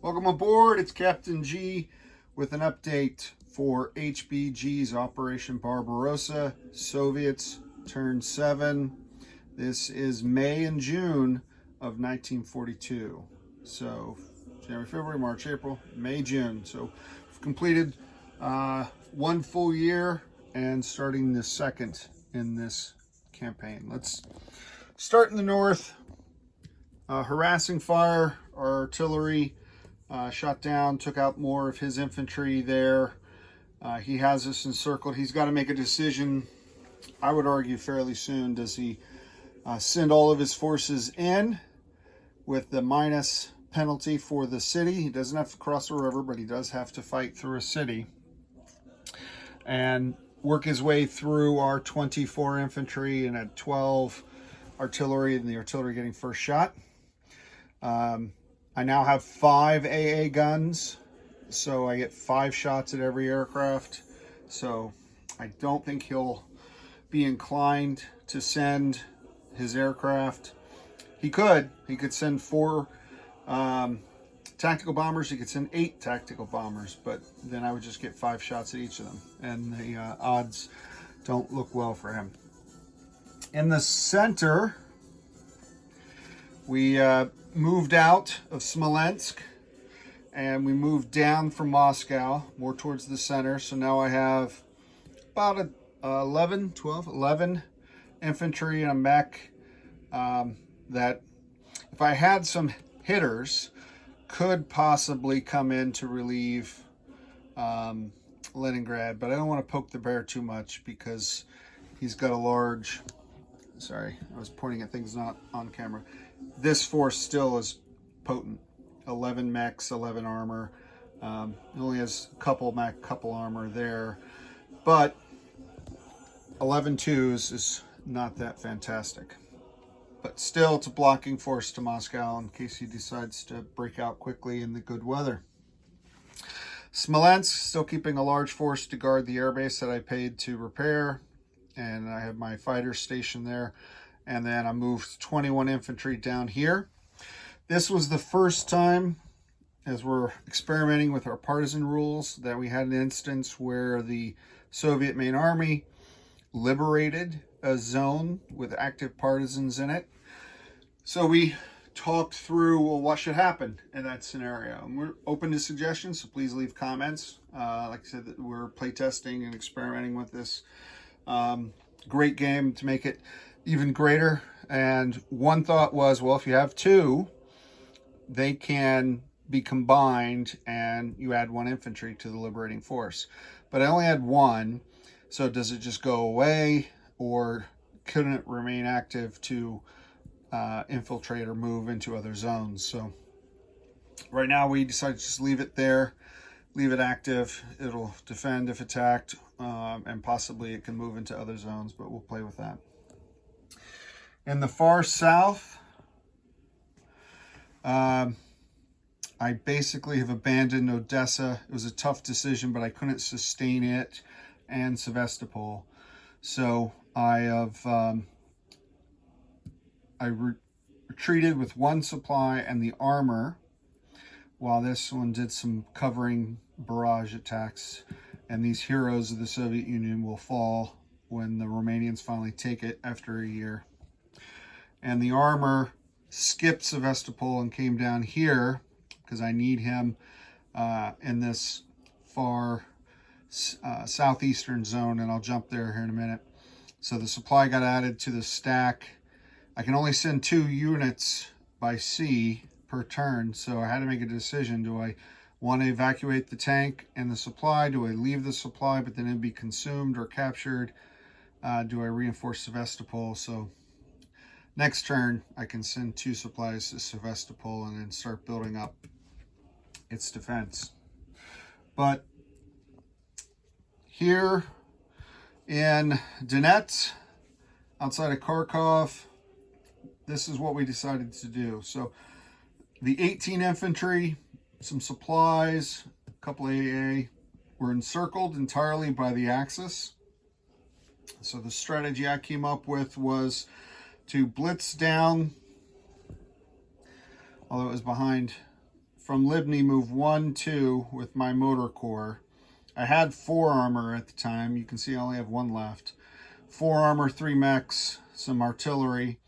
Welcome aboard. It's Captain G with an update for HBG's Operation Barbarossa. Soviets turned 7. This is May and June of 1942. So January, February, March, April, May, June. So we've completed one full year and starting the second in this campaign. Let's start in the north. Harassing fire, our artillery shot down, took out more of his infantry there. He has us encircled. He's got to make a decision, I would argue, fairly soon. Does he send all of his forces in with the minus penalty for the city? He doesn't have to cross a river, but he does have to fight through a city and work his way through our 24 infantry and at 12 artillery, and the artillery getting first shot. I now have 5 AA guns, so I get 5 shots at every aircraft. So I don't think he'll be inclined to send his aircraft. He could send 4 tactical bombers. He could send 8 tactical bombers, but then I would just get 5 shots at each of them, and the odds don't look well for him. In the center, we moved out of Smolensk and we moved down from Moscow more towards the center. So now I have about 11 infantry and a mech that, if I had some hitters, could possibly come in to relieve Leningrad, but I don't want to poke the bear too much because he's got a large, sorry, I was pointing at things not on camera. This force still is potent. 11 mechs, 11 armor. It only has a couple mech, couple armor there, but 11 twos is not that fantastic. But still, it's a blocking force to Moscow in case he decides to break out quickly in the good weather. Smolensk, still keeping a large force to guard the airbase that I paid to repair, and I have my fighters stationed there. And then I moved 21 infantry down here. This was the first time, as we're experimenting with our partisan rules, that we had an instance where the Soviet main army liberated a zone with active partisans in it. So we talked through, well, what should happen in that scenario? And we're open to suggestions, so please leave comments. Like I said, we're playtesting and experimenting with this great game to make it even greater. And one thought was, well, if you have 2, they can be combined and you add 1 infantry to the liberating force. But I only had 1, so does it just go away, or couldn't it remain active to infiltrate or move into other zones? So right now we decided to just leave it there, leave it active. It'll defend if attacked, and possibly it can move into other zones, but we'll play with that. In the far south, I basically have abandoned Odessa. It was a tough decision, but I couldn't sustain it and Sevastopol. So I have retreated with 1 supply and the armor, while this one did some covering barrage attacks. And these heroes of the Soviet Union will fall when the Romanians finally take it after a year. And the armor skipped Sevastopol and came down here because I need him in this far southeastern zone, and I'll jump there here in a minute. So the supply got added to the stack. I can only send 2 units by sea per turn, so I had to make a decision. Do I want to evacuate the tank and the supply? Do I leave the supply but then it'd be consumed or captured? Do I reinforce Sevastopol? So next turn, I can send 2 supplies to Sevastopol and then start building up its defense. But here in Donetsk, outside of Kharkov, this is what we decided to do. So the 18 infantry, some supplies, a couple AA, were encircled entirely by the Axis. So the strategy I came up with was to blitz down, although it was behind from Libny move 1, 2 with my motor corps. I had 4 armor at the time. You can see I only have 1 left. 4 armor, 3 mechs, some artillery.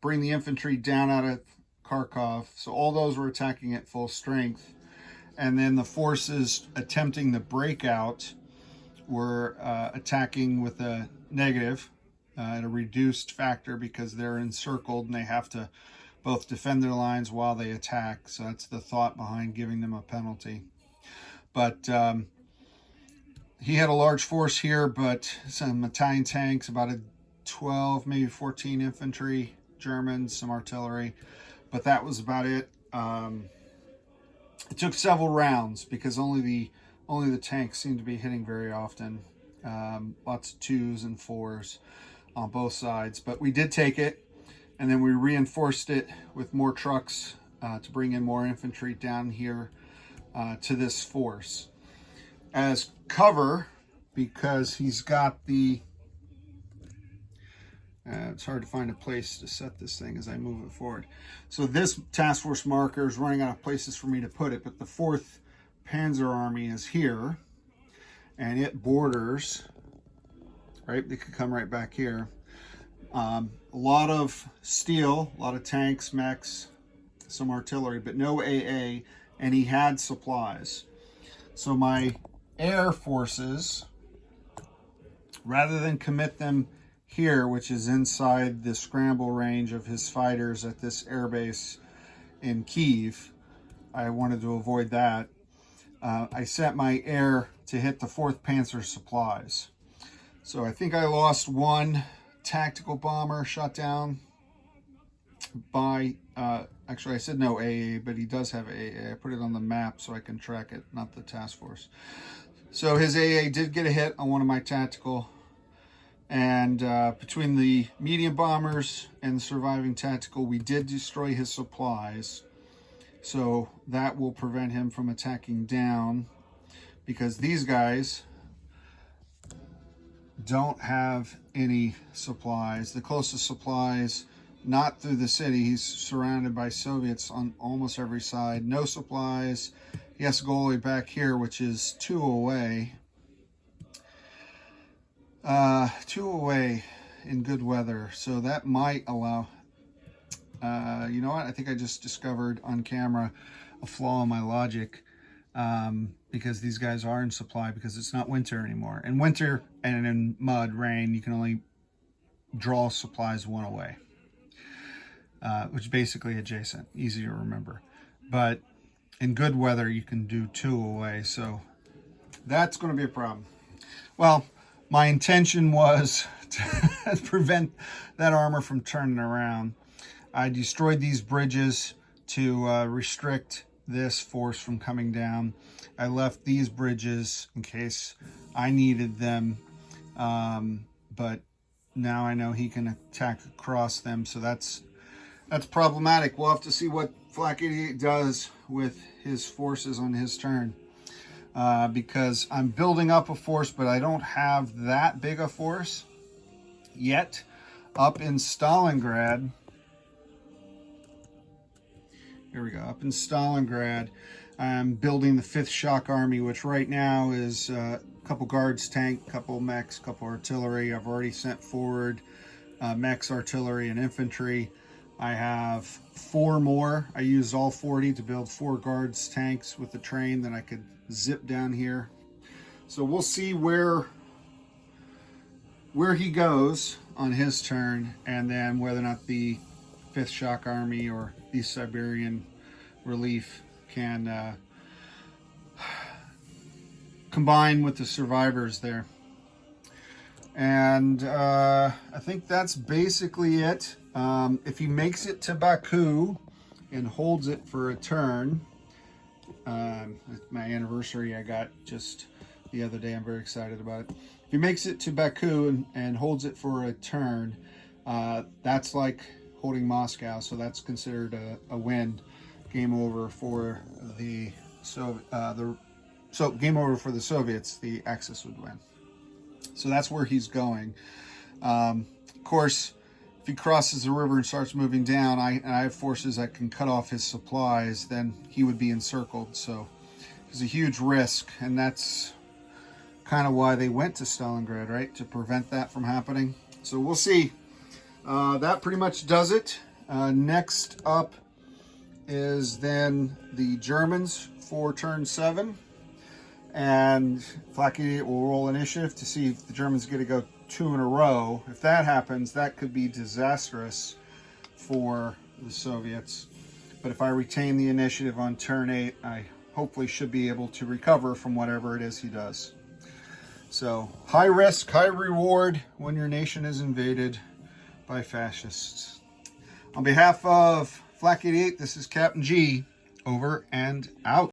Bring the infantry down out of Kharkov. So all those were attacking at full strength. And then the forces attempting the breakout were attacking with a negative at a reduced factor because they're encircled and they have to both defend their lines while they attack. So that's the thought behind giving them a penalty. But he had a large force here, but some Italian tanks, about a 12, maybe 14 infantry, Germans, some artillery, but that was about it. It took several rounds because only the tanks seemed to be hitting very often. Lots of 2s and 4s on both sides, but we did take it, and then we reinforced it with more trucks to bring in more infantry down here to this force as cover, because he's got the it's hard to find a place to set this thing as I move it forward. So this task force marker is running out of places for me to put it, but the 4th Panzer Army is here, and it borders, right? They could come right back here. A lot of steel, a lot of tanks, mechs, some artillery, but no AA, and he had supplies. So my air forces, rather than commit them here, which is inside the scramble range of his fighters at this airbase in Kyiv, I wanted to avoid that. I set my air to hit the 4th Panzer supplies. So I think I lost 1 tactical bomber shot down by, actually I said no AA, but he does have AA. I put it on the map so I can track it, not the task force. So his AA did get a hit on one of my tactical. And between the medium bombers and the surviving tactical, we did destroy his supplies. So that will prevent him from attacking down, because these guys don't have any supplies. The closest supplies, not through the city. He's surrounded by Soviets on almost every side. No supplies. He has to go all the way back here, which is 2 away. 2 away in good weather, so that might allow, you know what, I think I just discovered on camera a flaw in my logic, because these guys are in supply because it's not winter anymore. In winter and in mud, rain, you can only draw supplies 1 away, which is basically adjacent, easy to remember. But in good weather, you can do 2 away, so that's going to be a problem. Well, my intention was to prevent that armor from turning around. I destroyed these bridges to restrict this force from coming down. I left these bridges in case I needed them, but now I know he can attack across them, so that's problematic. We'll have to see what Flak 88 does with his forces on his turn. Because I'm building up a force, but I don't have that big a force yet. Up in Stalingrad, here we go, up in Stalingrad, I'm building the 5th Shock Army, which right now is a couple guards, tank, couple mechs, couple artillery. I've already sent forward mechs, artillery, and infantry. I have 4 more. I used all 40 to build 4 guards, tanks with the train that I could zip down here. So we'll see where he goes on his turn, and then whether or not the 5th Shock Army or the Siberian Relief can combine with the survivors there. And I think that's basically it. If he makes it to Baku and holds it for a turn, my anniversary I got just the other day, I'm very excited about it. If he makes it to Baku and holds it for a turn, that's like holding Moscow, so that's considered a win. Game over for the game over for the Soviets. The Axis would win. So that's where he's going. Of course, if he crosses the river and starts moving down, and I have forces that can cut off his supplies, then he would be encircled. So it's a huge risk, and that's kind of why they went to Stalingrad, right? To prevent that from happening. So we'll see. That pretty much does it. Next up is then the Germans for turn 7. And Flak 88 will roll initiative to see if the Germans get to go 2 in a row. If that happens, that could be disastrous for the Soviets. But if I retain the initiative on turn 8, I hopefully should be able to recover from whatever it is he does. So, high risk, high reward when your nation is invaded by fascists. On behalf of Flak 88, this is Captain G, over and out.